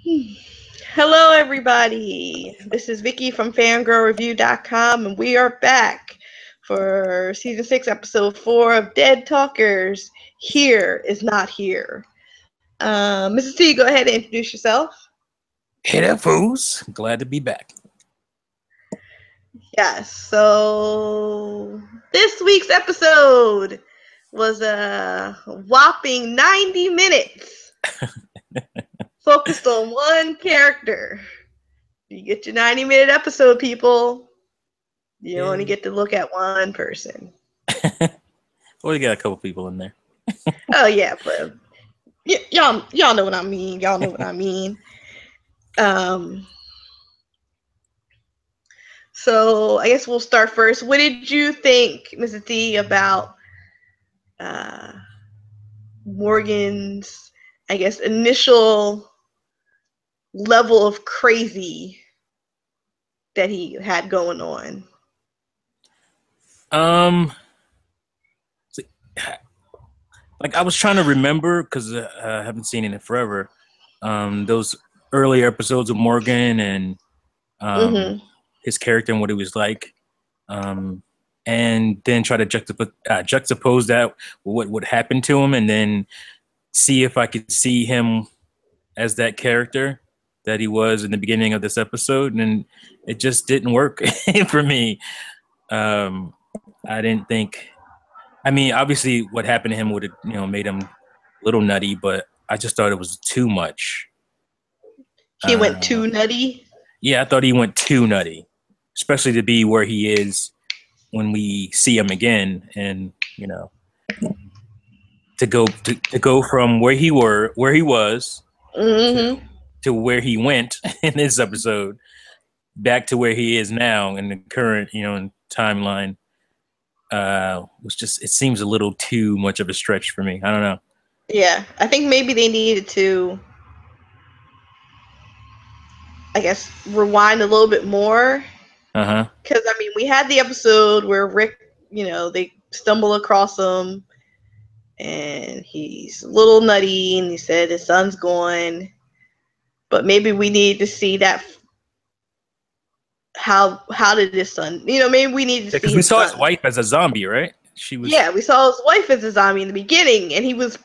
Hello, everybody. This is Vicky from fangirlreview.com, and we are back for season 6, episode 4 of Dead Talkers. Here is not here. Mrs. T, go ahead and introduce yourself. Hey there, fools. Glad to be back. Yes, so this week's episode was a whopping 90 minutes focused on one character. You get your 90-minute episode, people. You only get to look at one person. Well, you got a couple people in there. Oh yeah, but y'all know what I mean. Y'all know what I mean. So I guess we'll start first. What did you think, Mrs. T, about Morgan's, I guess, initial level of crazy that he had going on? Like I was trying to remember because I haven't seen it in forever. Those earlier episodes of Morgan and his character and what he was like, and then try to juxtapose that with what would happen to him, and then see if I could see him as that character that he was in the beginning of this episode, and it just didn't work for me. I didn't think. I mean, obviously, what happened to him would have, made him a little nutty, but I just thought it was too much. He went too nutty? Yeah, I thought he went too nutty, especially to be where he is when we see him again, and to go from where he was to where he went in this episode back to where he is now in the current timeline. It seems a little too much of a stretch for me. I don't know. Yeah, I think maybe they needed to, I guess, rewind a little bit more. Because, I mean, we had the episode where Rick, they stumble across him and he's a little nutty and he said his son's gone. But maybe we need to see that. How did his son, maybe we need to see because we saw his wife as a zombie, right? She was. Yeah, we saw his wife as a zombie in the beginning, and he was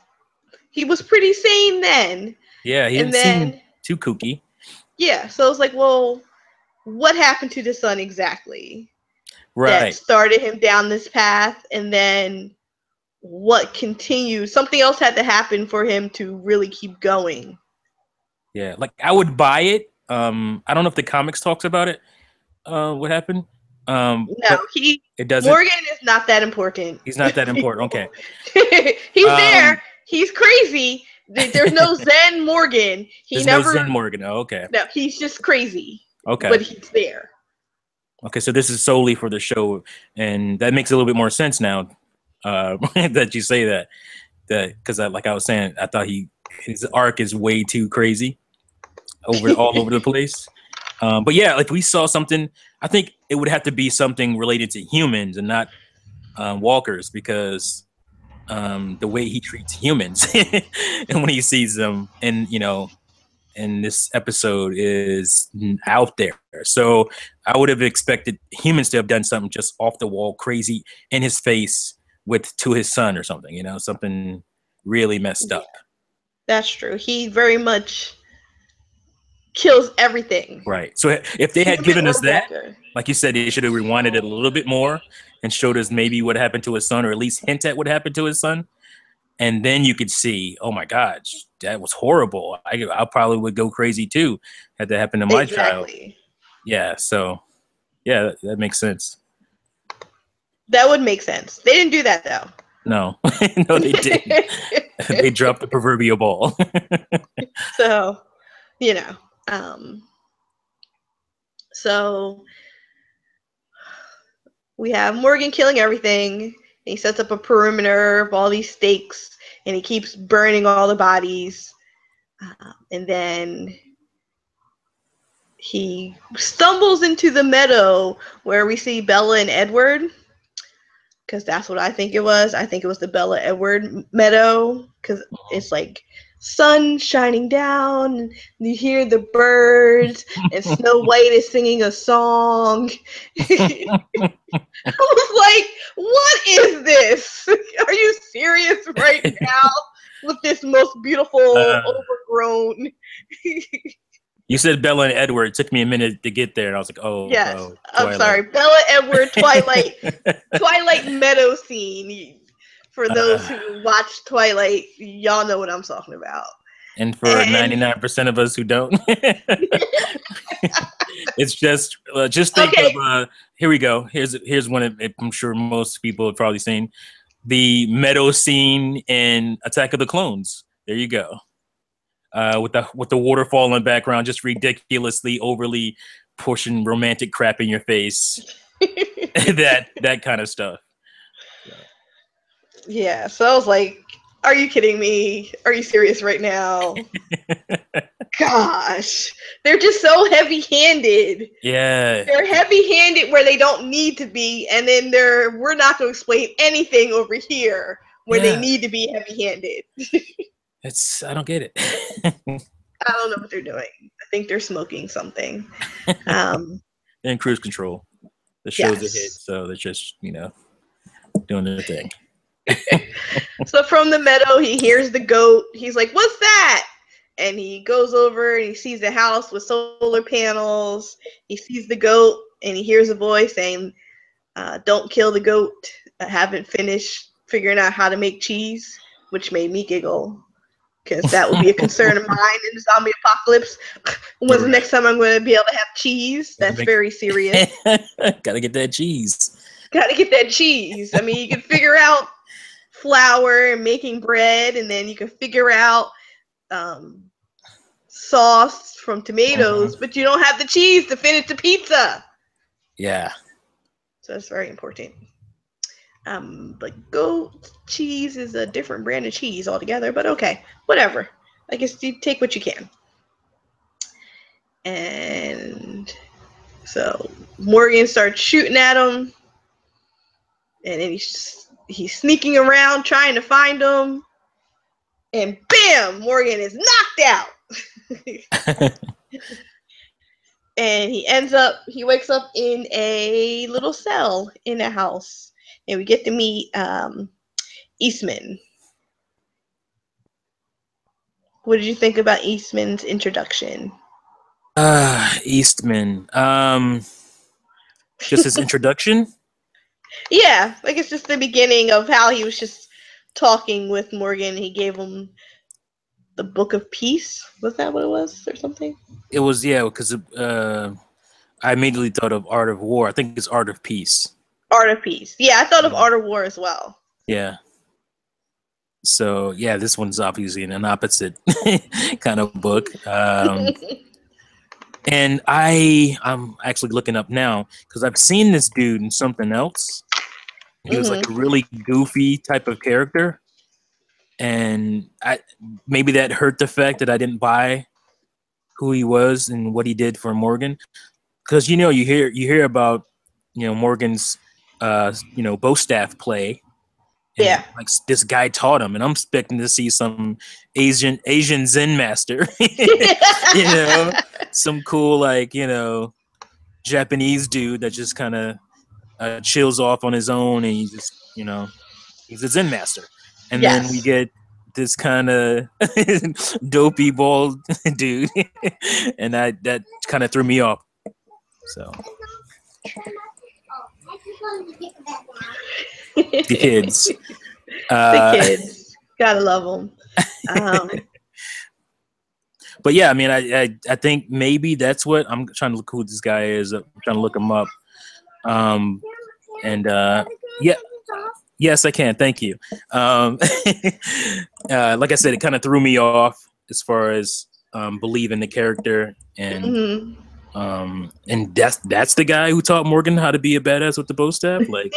pretty sane then. Yeah, he didn't seem too kooky. Yeah, so it's like, well, what happened to the son exactly? Right. That started him down this path, and then what continued? Something else had to happen for him to really keep going. Yeah, like I would buy it. I don't know if the comics talks about it. What happened? No, it doesn't. Morgan is not that important. He's not that important. Okay. He's there. He's crazy. There's no Zen Morgan. No Zen Morgan. Oh, okay. No, he's just crazy. Okay. But he's there. Okay, so this is solely for the show, and that makes a little bit more sense now that you say that. Because like I was saying, I thought his arc is way too crazy, all over the place. But yeah, if we saw something, I think it would have to be something related to humans and not walkers, because the way he treats humans and when he sees them, and in this episode is out there. So I would have expected humans to have done something just off the wall, crazy, in his face to his son or something. Something really messed up. That's true. He very much kills everything. Right. So if they had given us that, like you said, they should have rewinded it a little bit more and showed us maybe what happened to his son, or at least hint at what happened to his son. And then you could see, oh my God, that was horrible. I probably would go crazy too had that happened to my child. Yeah. So yeah, that makes sense. That would make sense. They didn't do that though. No, no, they didn't. They dropped the proverbial ball. So, so we have Morgan killing everything. He sets up a perimeter of all these stakes, and he keeps burning all the bodies. And then he stumbles into the meadow where we see Bella and Edward, because that's what I think it was. I think it was the Bella Edward meadow, because it's like sun shining down, and you hear the birds, and Snow White is singing a song. I was like, what is this? Are you serious right now with this most beautiful, overgrown? You said Bella and Edward. It took me a minute to get there, and I was like, Yes, oh, I'm Twilight. sorry. Bella, Edward, Twilight meadow scene. For those who watch Twilight, y'all know what I'm talking about. And for 99% of us who don't, it's just think of here we go. Here's one I'm sure most people have probably seen, the meadow scene in Attack of the Clones. There you go. With the waterfall in the background, just ridiculously overly pushing romantic crap in your face. that kind of stuff. Yeah, so I was like, are you kidding me? Are you serious right now? Gosh, they're just so heavy-handed. Yeah, they're heavy-handed where they don't need to be, and then we're not going to explain anything over here where they need to be heavy-handed. I don't get it. I don't know what they're doing. I think they're smoking something. They're in cruise control. The show's a hit, so they're just doing their thing. So from the meadow, he hears the goat. He's like, "What's that?" And he goes over and he sees the house with solar panels. He sees the goat and he hears a voice saying, "Don't kill the goat. I haven't finished figuring out how to make cheese," which made me giggle because that would be a concern of mine in the zombie apocalypse. When's the next time I'm going to be able to have cheese? That's very serious. Gotta get that cheese. Gotta get that cheese. I mean, you can figure out flour and making bread, and then you can figure out sauce from tomatoes, but you don't have the cheese to finish the pizza. Yeah. So that's very important. But goat cheese is a different brand of cheese altogether, but okay, whatever. I guess you take what you can. And so Morgan starts shooting at him, and then he's sneaking around trying to find him, and bam, Morgan is knocked out. And he wakes up in a little cell in a house, and we get to meet Eastman. What did you think about Eastman's introduction? Eastman. Just his introduction? Yeah, like it's just the beginning of how he was just talking with Morgan. He gave him the Book of Peace. Was that what it was, or something? It was, yeah, because I immediately thought of Art of War. I think it's Art of Peace. Art of Peace. Yeah, I thought of Art of War as well. Yeah. So, yeah, this one's obviously an opposite kind of book. And I'm actually looking up now because I've seen this dude in something else. He was like a really goofy type of character. And maybe that hurt the fact that I didn't buy who he was and what he did for Morgan. Because, you hear about, Morgan's, bow staff play. And like this guy taught him, and I'm expecting to see some Asian Zen master, some cool Japanese dude that just kind of chills off on his own, and he just he's a Zen master. And then we get this kind of dopey bald dude, and that kind of threw me off. So. The kids. The kids. Gotta love them. But yeah, I mean, I think maybe that's what I'm trying to look who this guy is. I'm trying to look him up. Yes, I can. Thank you. Like I said, it kind of threw me off as far as believing the character and that's the guy who taught Morgan how to be a badass with the bow staff. Like,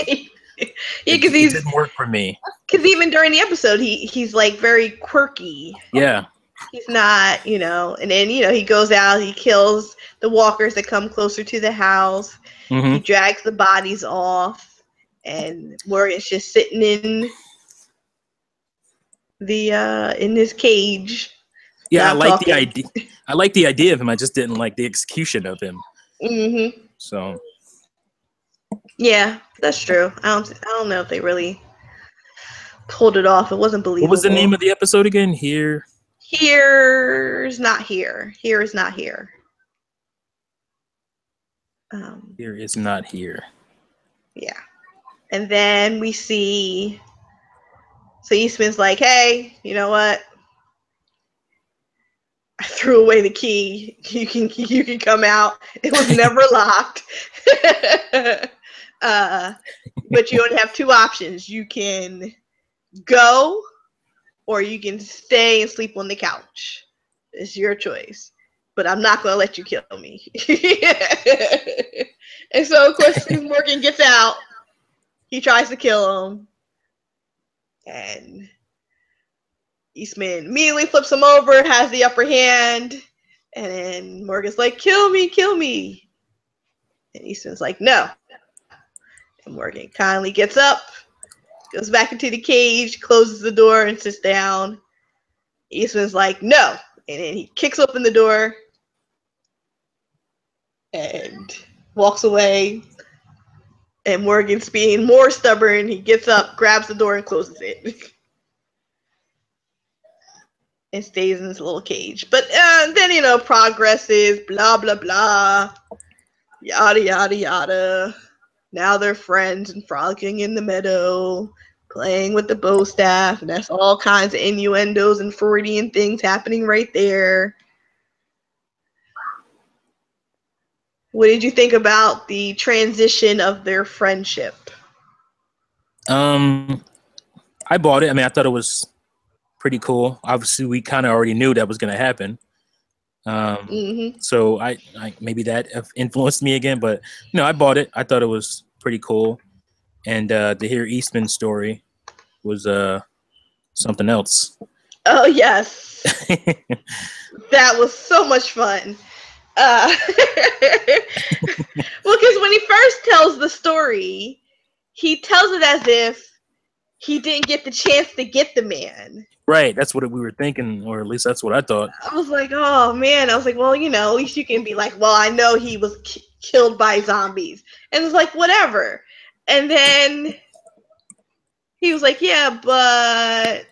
it didn't work for me. Because even during the episode, he's like very quirky. Yeah. He's not, and then, he goes out, he kills the walkers that come closer to the house. Mm-hmm. He drags the bodies off, and Morgan's just sitting in in his cage. Yeah, I Not like the talking. idea. I like the idea of him. I just didn't like the execution of him. Mm-hmm. So Yeah, that's true. I don't know if they really pulled it off. It wasn't what was the name believable. of the episode again? Here Here's not here. Here is not here. Here is not here. Yeah. And then we see, so Eastman's like, hey, you know what? I threw away the key. You can come out. It was never locked. But you only have two options. You can go, or you can stay and sleep on the couch. It's your choice. But I'm not going to let you kill me. And so, of course, Steve Morgan gets out. He tries to kill him. And Eastman immediately flips him over, has the upper hand. And then Morgan's like, kill me, kill me. And Eastman's like, no. And Morgan kindly gets up, goes back into the cage, closes the door, and sits down. Eastman's like, no. And then he kicks open the door and walks away. And Morgan's being more stubborn. He gets up, grabs the door, and closes it. And stays in this little cage. But then, you know, progresses, blah, blah, blah. Yada, yada, yada. Now they're friends and frolicking in the meadow, playing with the bow staff. And that's all kinds of innuendos and Freudian things happening right there. What did you think about the transition of their friendship? I bought it. I mean, I thought it was pretty cool. Obviously, we kind of already knew that was going to happen. So I maybe that influenced me again, but no, I bought it. I thought it was pretty cool, and to hear Eastman's story was something else. Oh yes, that was so much fun. Well, because when he first tells the story, he tells it as if he didn't get the chance to get the man. Right, that's what we were thinking, or at least that's what I thought. I was like, oh man. I was like, well, you know, at least you can be like, well, I know he was killed by zombies. And it's like, whatever. And then he was like, yeah, but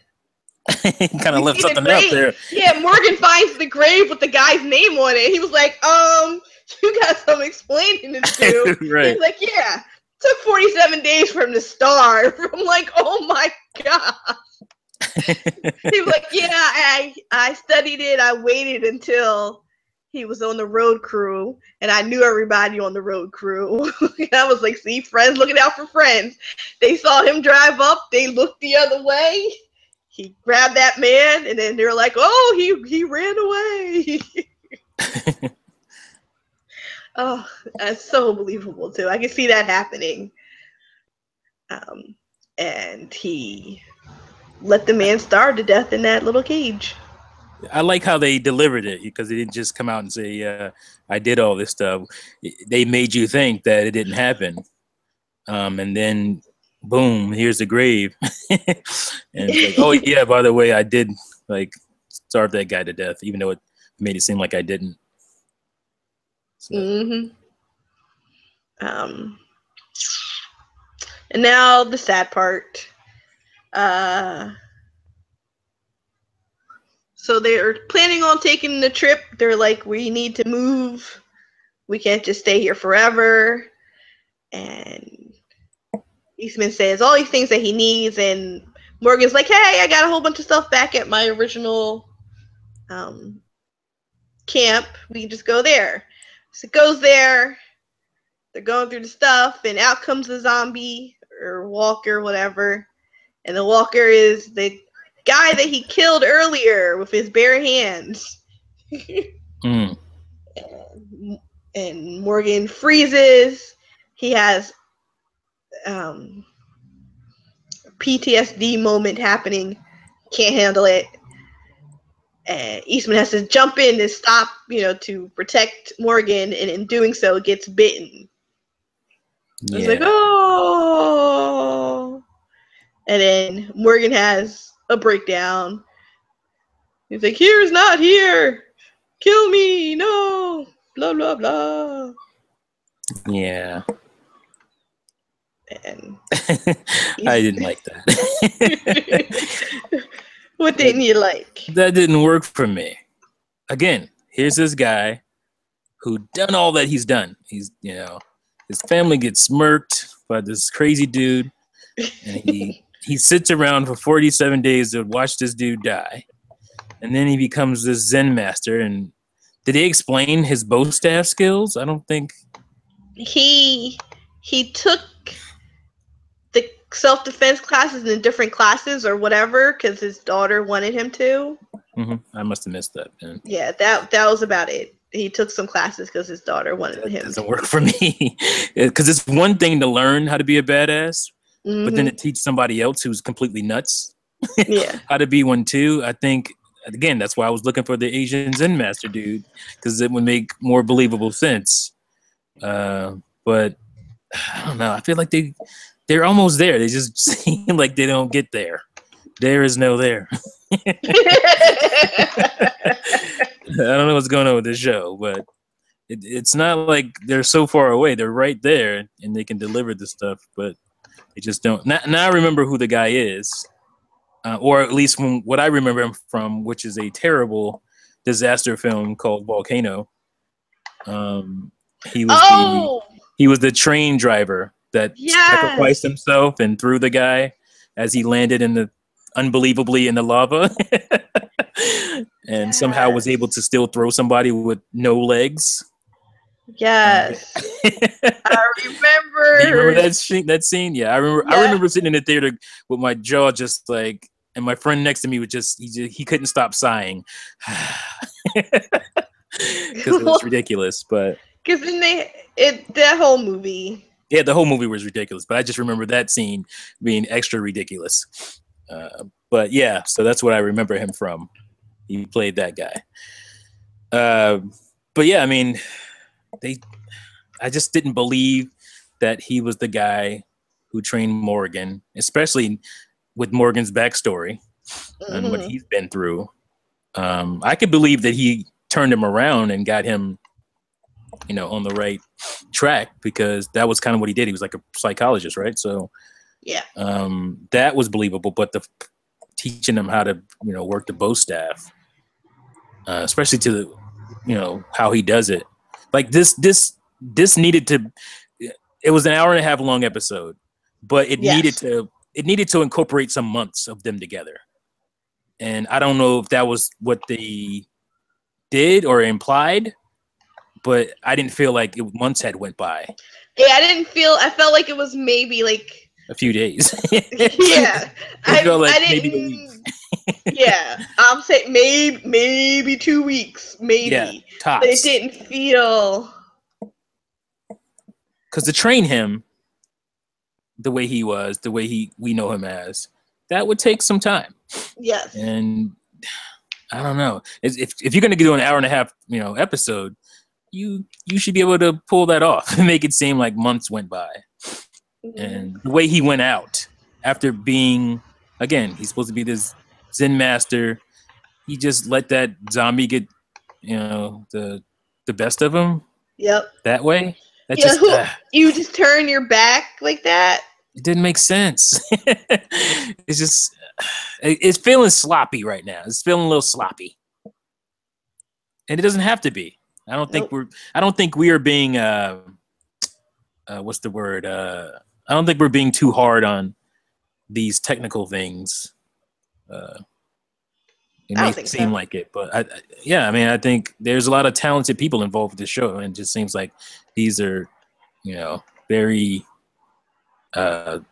he kind of left something out there. Yeah, Morgan finds the grave with the guy's name on it. He was like, you got some explaining to do. Right. He's like, yeah, took 47 days for him to starve. I'm like, oh my god. He was like, yeah, I studied it. I waited until he was on the road crew, and I knew everybody on the road crew. I was like, see, friends looking out for friends. They saw him drive up. They looked the other way. He grabbed that man, and then they're like, oh, he ran away. Oh, that's so believable, too. I can see that happening. And he let the man starve to death in that little cage. I like how they delivered it, because they didn't just come out and say, I did all this stuff. They made you think that it didn't happen. And then, boom, here's the grave. And it's like, oh, yeah, by the way, I did like starve that guy to death, even though it made it seem like I didn't. So. And now the sad part. So they're planning on taking the trip. They're like, we need to move. We can't just stay here forever. And Eastman says all these things that he needs, and Morgan's like, hey, I got a whole bunch of stuff back at my original camp. We can just go there. So it goes there. They're going through the stuff, and out comes the zombie or walker, whatever. And the walker is the guy that he killed earlier with his bare hands. And Morgan freezes. He has PTSD moment happening. Can't handle it. And Eastman has to jump in to stop, to protect Morgan, and in doing so gets bitten. Yeah. It's like, oh. And then Morgan has a breakdown. He's like, "Here's not here. Kill me, no." Blah blah blah. Yeah. And I didn't like that. what didn't you like? That didn't work for me. Again, here's this guy who done all that he's done. He's, his family gets smirked by this crazy dude, and he sits around for 47 days to watch this dude die, and then he becomes this Zen master. And did they explain his bow staff skills? I don't think he took the self-defense classes in different classes or whatever because his daughter wanted him to. I must have missed that, man. Yeah, that was about it. He took some classes because his daughter wanted him. Doesn't work for me because it's one thing to learn how to be a badass, but then to teach somebody else who's completely nuts how to be one too. I think again that's why I was looking for the Asian Zen master dude, because it would make more believable sense. But I don't know. I feel like they're almost there. They just seem like they don't get there. There is no there. I don't know what's going on with this show, but it's not like they're so far away. They're right there, and they can deliver the stuff, but they just don't. Now I remember who the guy is, or at least from what I remember him from, which is a terrible disaster film called Volcano. He was the train driver that sacrificed himself and threw the guy as he landed unbelievably in the lava. And somehow was able to still throw somebody with no legs. Yes. I remember. Do you remember that scene? Yeah, I remember. Yeah. I remember sitting in the theater with my jaw just like, and my friend next to me would he couldn't stop sighing because it was ridiculous. But because that whole movie. Yeah, the whole movie was ridiculous, but I just remember that scene being extra ridiculous. But yeah, so that's what I remember him from. He played that guy. But yeah, I mean, I just didn't believe that he was the guy who trained Morgan, especially with Morgan's backstory and what he's been through. I could believe that he turned him around and got him, on the right track, because that was kind of what he did. He was like a psychologist, right? So yeah, that was believable. But teaching him how to, work the bow staff, especially to how he does it. Like this needed to. It was an hour and a half long episode, but it needed to incorporate some months of them together. And I don't know if that was what they did or implied, but I didn't feel like months had went by. Yeah, I felt like it was maybe like a few days. Yeah, I felt like maybe a week. Yeah, I'm saying maybe 2 weeks, maybe. Yeah, tops. But it didn't feel. Because to train him the way he was, the way we know him as, that would take some time. Yes. And I don't know. If you're going to do an hour and a half, episode, you should be able to pull that off and make it seem like months went by. And the way he went out after being, again, he's supposed to be this Zen master. He just let that zombie get, the best of him. Yep. That way. You just turn your back like that? It didn't make sense. It's just, it's feeling sloppy right now. It's feeling a little sloppy. And it doesn't have to be. I don't think we are being, what's the word? I don't think we're being too hard on these technical things. It may seem like it, but I think there's a lot of talented people involved with this show, and it just seems like these are, very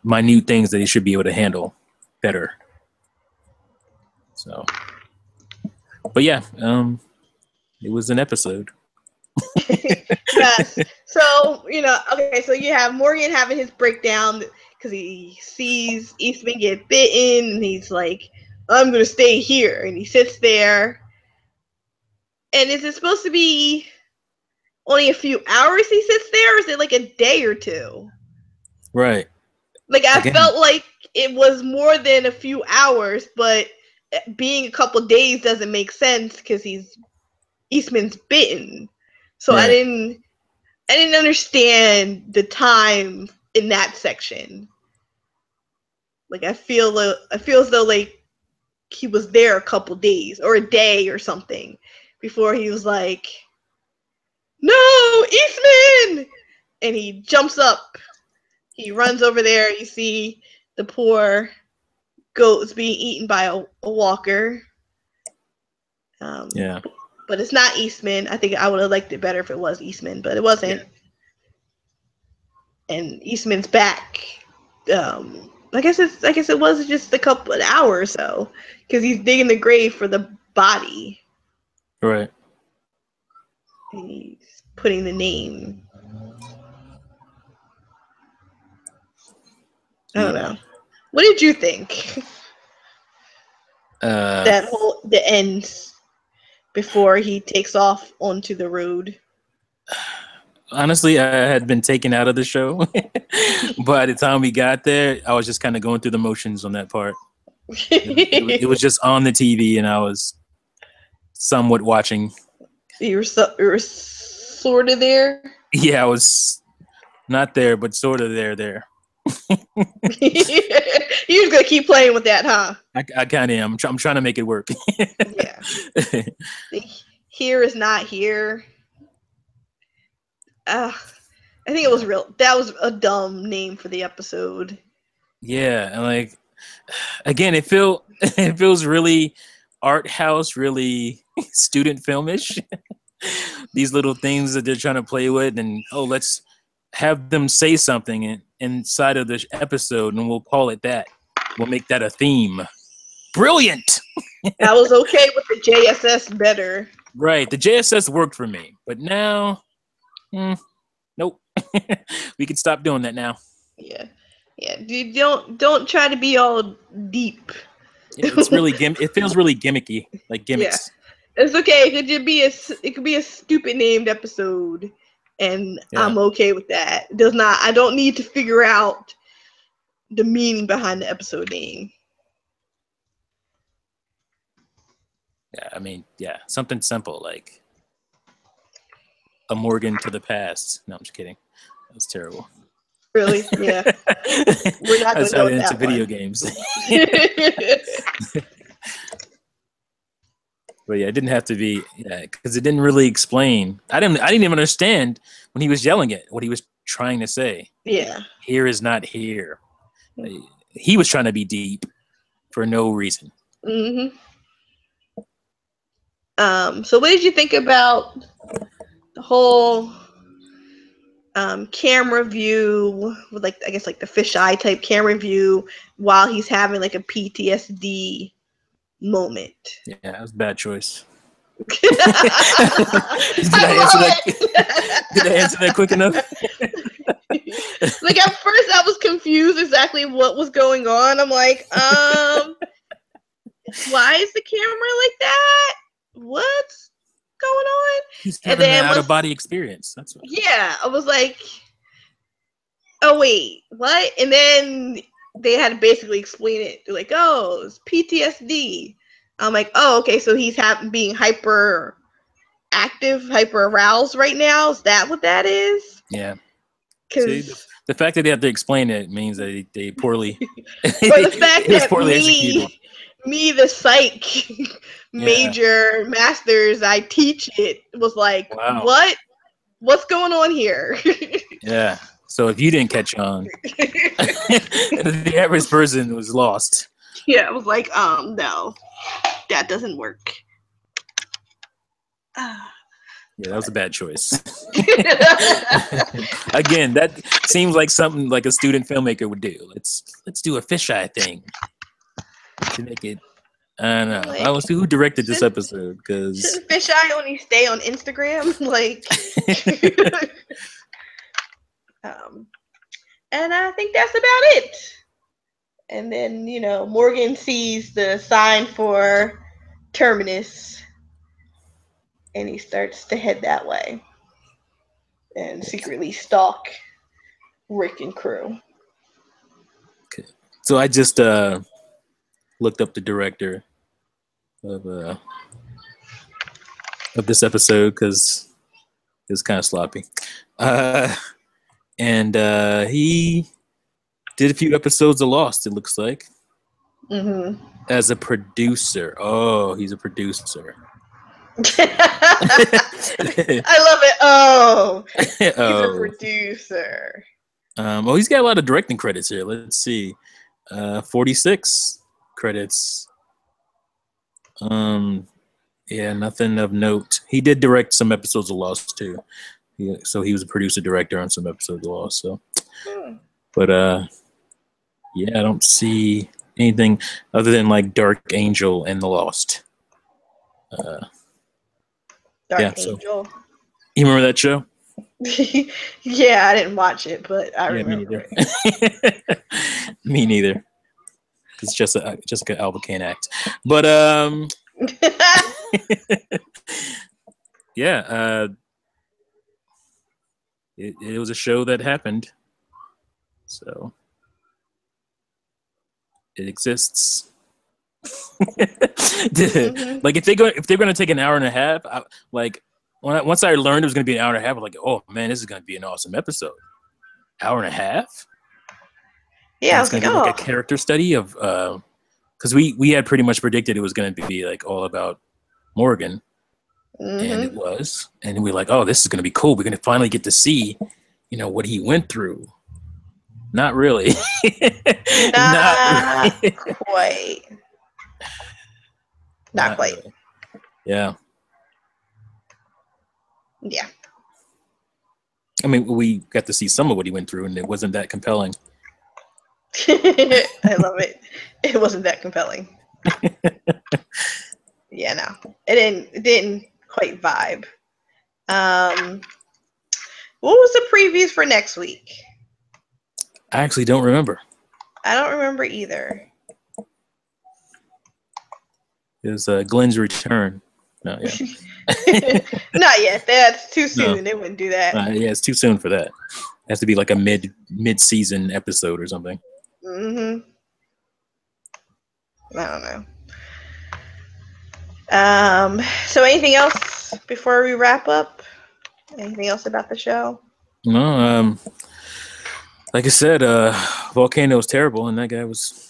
minute things that he should be able to handle better. So, but yeah, it was an episode. Yes. So, okay, so you have Morgan having his breakdown because he sees Eastman get bitten, and he's like, I'm going to stay here. And he sits there. And is it supposed to be only a few hours he sits there, or is it like a day or two? Right. Like, I felt like it was more than a few hours, but being a couple days doesn't make sense because Eastman's bitten. So Right. I didn't understand the time in that section. Like I feel as though like he was there a couple days or a day or something before he was like, "No, Eastman!" And he jumps up. He runs over there. You see the poor goat is being eaten by a walker. Yeah. But it's not Eastman. I think I would have liked it better if it was Eastman, but it wasn't. Yeah. And Eastman's back. I guess it was just a couple of hours or so because he's digging the grave for the body. Right. And he's putting the name. I don't know. What did you think? The end before he takes off onto the road. Honestly, I had been taken out of the show. By the time we got there, I was just kind of going through the motions on that part. It was just on the TV, and I was somewhat watching. You were sort of there. Yeah, I was not there, but sort of there. You're just gonna keep playing with that, huh? I kind of am. I'm trying to make it work. Yeah. Here is not here. I think it was real. That was a dumb name for the episode. Yeah, and like again, it feels really art house, really student filmish. These little things that they're trying to play with, and let's have them say something inside of this episode, and we'll call it that. We'll make that a theme. Brilliant. I was okay with the JSS better. Right, the JSS worked for me, but now, nope. We can stop doing that now. Yeah. You don't try to be all deep. It's really it feels really gimmicky, like gimmicks. Yeah. It's okay. It could be a stupid named episode, and I'm okay with that. I don't need to figure out the meaning behind the episode name. Yeah, I mean, something simple like a Morgan to the past. No, I'm just kidding. That's terrible. Really? Yeah. We're not going to go into video games. But yeah, it didn't have to be because it didn't really explain. I didn't even understand when he was yelling it what he was trying to say. Yeah. Here is not here. He was trying to be deep for no reason. Mm-hmm. So what did you think about the whole camera view with like I guess like the fisheye type camera view while he's having like a PTSD moment? Yeah, that was a bad choice. Did I answer that quick enough? Like at first I was confused exactly what was going on. I'm like, why is the camera like that? What's going on? He's having an out-of-body experience. That's what. Yeah, I was like, oh wait, what? And then they had to basically explain it. They're like, oh, it's PTSD. I'm like, oh, okay, so he's being hyper active, hyper aroused right now. Is that what that is? Yeah. Because the fact that they have to explain it means that they poorly. Or the fact that poorly executed. Me, the psych major masters, I teach it, was like, wow. What's going on here? Yeah. So if you didn't catch on, the average person was lost. Yeah, I was like, no, that doesn't work. Yeah, that was a bad choice. Again, that seems like something like a student filmmaker would do. Let's do a fisheye thing to make it. I don't know. Like, I was who directed this episode because shouldn't fisheye only stay on Instagram, like. And I think that's about it. And then Morgan sees the sign for Terminus, and he starts to head that way and secretly stalk Rick and crew. Okay. So I just looked up the director of this episode because it was kind of sloppy. And he did a few episodes of Lost, it looks like, as a producer. Oh, he's a producer. I love it. Oh, he's a producer. Oh, he's got a lot of directing credits here. Let's see. 46 credits. Yeah, nothing of note. He did direct some episodes of Lost too. So he was a producer director on some episodes of Lost. So, but yeah, I don't see anything other than like Dark Angel and The Lost. Dark Angel. So, you remember that show? Yeah, I didn't watch it, but I remember it. Me neither. It's just a Jessica Alba can't act. But yeah, it was a show that happened. So it exists. Like if they're going to take an hour and a half, once I learned it was going to be an hour and a half, I was like, oh man, this is going to be an awesome episode. Hour and a half. Yeah, I was like, like a character study of because we had pretty much predicted it was going to be like all about Morgan, and it was, and we were like, oh, this is going to be cool. We're going to finally get to see, what he went through. Not really. Not quite. Not quite. Really. Yeah. Yeah. I mean, we got to see some of what he went through, and it wasn't that compelling. I love it. It wasn't that compelling. Yeah, no. It didn't quite vibe. What was the previews for next week? I actually don't remember. I don't remember either. It was Glenn's return. No, yeah. Not yet. That's too soon. No. They wouldn't do that. Yeah, it's too soon for that. It has to be like a mid-season episode or something. I don't know. So anything else before we wrap up? Anything else about the show? No, like I said, Volcano was terrible, and that guy was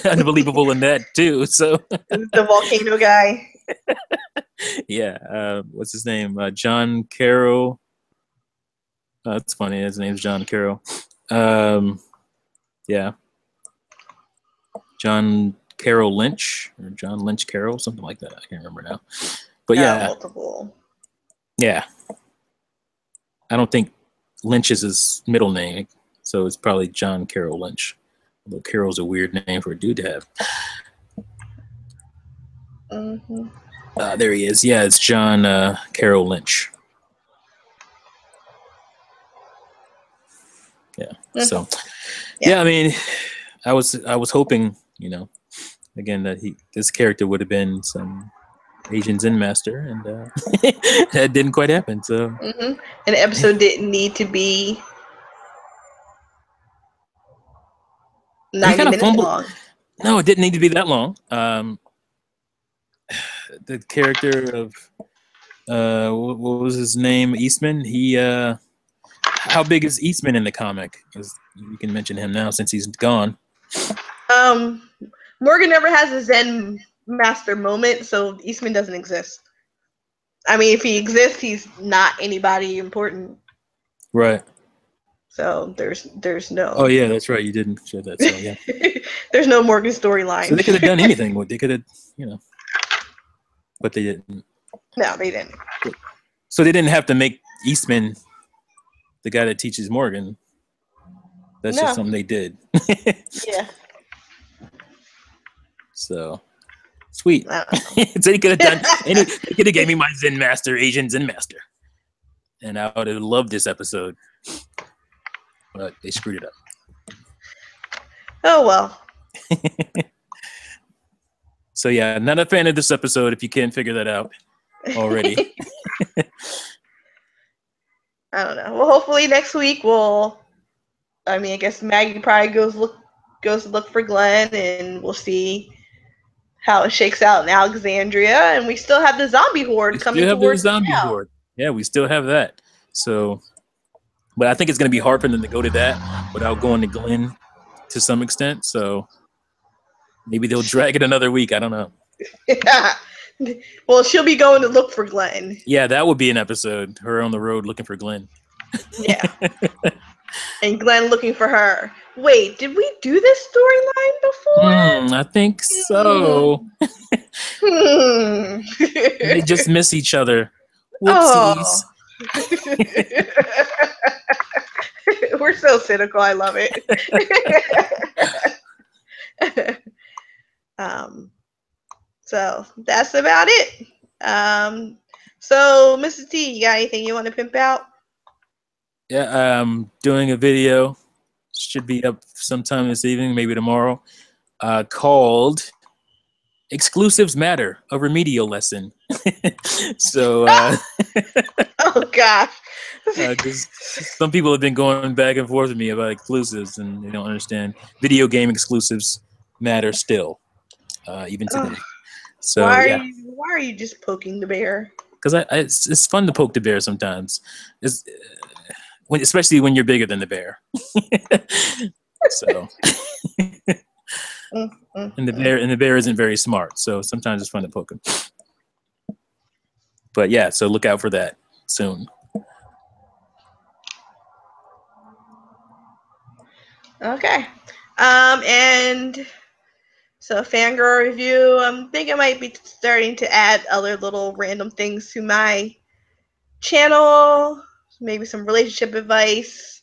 unbelievable in that too. So the Volcano guy. Yeah, what's his name? John Carroll. That's funny. His name's John Carroll. Yeah, John Carroll Lynch or John Lynch Carroll, something like that. I can't remember now. But yeah, multiple. Yeah, I don't think Lynch is his middle name, so it's probably John Carroll Lynch. Although Carroll's a weird name for a dude to have. There he is. Yeah, it's John Carroll Lynch. Yeah. So, yeah. I mean, I was hoping, again that this character would have been some Asian Zen master, and that didn't quite happen. So, and the episode didn't need to be 90 minutes long. No, it didn't need to be that long. The character of what was his name? Eastman. He how big is Eastman in the comic? You can mention him now since he's gone. Morgan never has a Zen master moment, so Eastman doesn't exist. I mean, if he exists, he's not anybody important. Right. So there's no. Oh yeah, that's right. You didn't share that. So yeah. There's no Morgan storyline. So they could have done anything. They could have, but they didn't. No, they didn't. So they didn't have to make Eastman the guy that teaches Morgan. That's just something they did. Yeah. So sweet. So they could have done. They could have gave me my Zen master, Asian Zen master, and I would have loved this episode. But they screwed it up. Oh well. So yeah, not a fan of this episode if you can't figure that out already. I don't know. Well, hopefully next week I guess Maggie probably goes look goes to look for Glenn, and we'll see how it shakes out in Alexandria. And we still have the zombie horde We coming still have the towards the zombie town. horde. Yeah, we still have that. So, but I think it's going to be hard for them to go to that without going to Glenn to some extent. So maybe they'll drag it another week. I don't know. Yeah. Well, she'll be going to look for Glenn. Yeah, that would be an episode. Her on the road looking for Glenn. Yeah. And Glenn looking for her. Wait, did we do this storyline before? I think so. Hmm. They just miss each other. Oh. Whoopsies. We're so cynical. I love it. So that's about it. So Mrs. T, you got anything you want to pimp out? Yeah, I'm doing a video. Should be up sometime this evening, maybe tomorrow. Called "Exclusives Matter," a remedial lesson. So, Oh gosh. because some people have been going back and forth with me about exclusives, and they don't understand video game exclusives matter still, even today. So yeah, Why are you just poking the bear? because it's fun to poke the bear sometimes. It's especially when you're bigger than the bear. So. And the bear isn't very smart, so sometimes it's fun to poke him. But yeah, so look out for that soon. Okay. And so fangirl review. I'm thinking I might be starting to add other little random things to my channel. Maybe some relationship advice.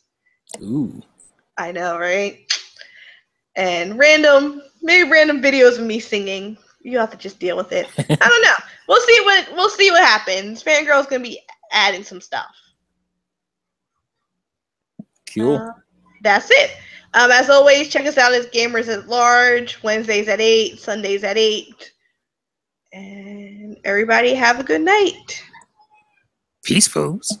Ooh. I know, right? And maybe random videos of me singing. You have to just deal with it. I don't know. We'll see what happens. Fangirl's gonna be adding some stuff. Cool. That's it. As always, check us out as Gamers at Large. Wednesdays at 8, Sundays at 8. And everybody have a good night. Peace, folks.